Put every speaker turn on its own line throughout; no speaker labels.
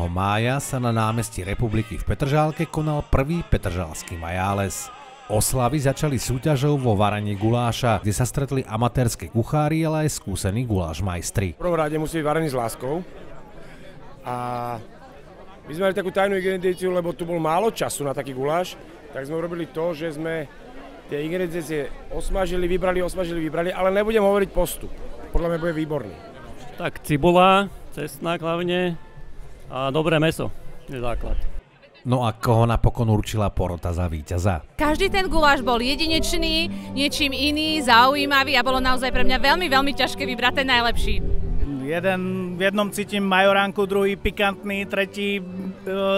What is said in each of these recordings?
mája sa na námestí Republiky v Petržálke konal prvý petržalský majáles. Oslavy začali súťažou vo varení guláša, kde sa stretli amatérske kuchári, ale aj skúsení guláš majstri.
V prvom rade musí byť varený s láskou a my sme mali takú tajnú ingredienciu, lebo tu bol málo času na taký guláš, tak sme urobili to, že sme tie ingrediencie osmažili, vybrali, ale nebudem hovoriť postup. Podľa mňa bude výborný.
Tak cibula, cesnak hlavne a dobré mäso je základ.
No a koho napokon určila porota za víťaza?
Každý ten guláš bol jedinečný, niečím iný, zaujímavý a bolo naozaj pre mňa veľmi ťažké vybrať ten najlepší.
V jednom cítim majoránku, druhý pikantný, tretí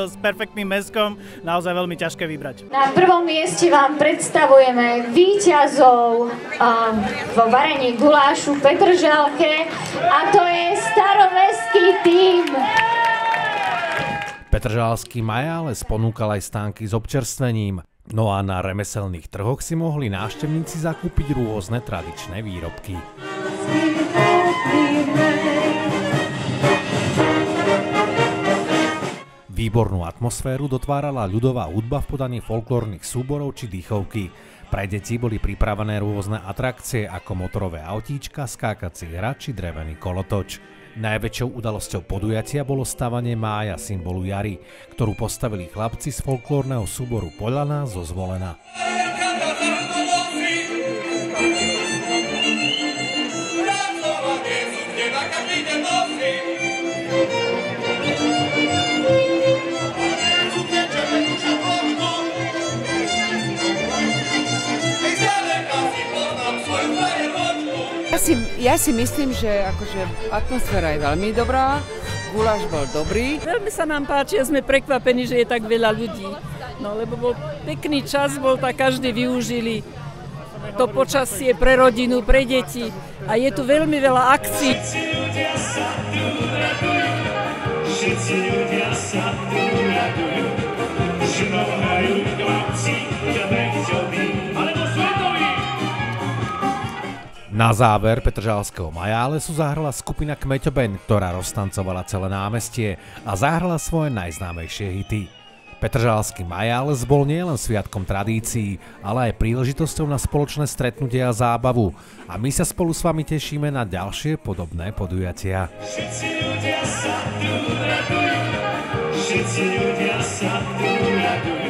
s perfektným mäskom. Naozaj veľmi ťažké vybrať. Na prvom mieste vám predstavujeme víťazov vo varení gulášu v Petržalke a to je Staromestský tím.
Petržalský majáles ponúkal aj stánky s občerstvením. No a na remeselných trhoch si mohli návštevníci zakúpiť rôzne tradičné výrobky. Výbornú atmosféru dotvárala ľudová hudba v podaní folklórnych súborov či dýchovky. Pre deti boli pripravené rôzne atrakcie ako motorové autíčka, skákací hra či drevený kolotoč. Najväčšou udalosťou podujatia bolo stavanie mája, symbolu jary, ktorú postavili chlapci z folklórneho súboru Poľana zo Zvolena.
Ja si myslím, že akože atmosféra je veľmi dobrá, guláš bol dobrý.
Veľmi sa nám páči a sme prekvapení, že je tak veľa ľudí. No lebo bol pekný čas, tak každý využili to počasie pre rodinu, pre deti a je tu veľmi veľa akcií.
Na záver petržalského majálesu zahrala skupina Kmeťoben, ktorá roztancovala celé námestie a zahrala svoje najznámejšie hity. Petržalský majáles bol nielen sviatkom tradícií, ale aj príležitosťou na spoločné stretnutie a zábavu. A my sa spolu s vami tešíme na ďalšie podobné podujatia. Všetci ľudia sa tu radujú.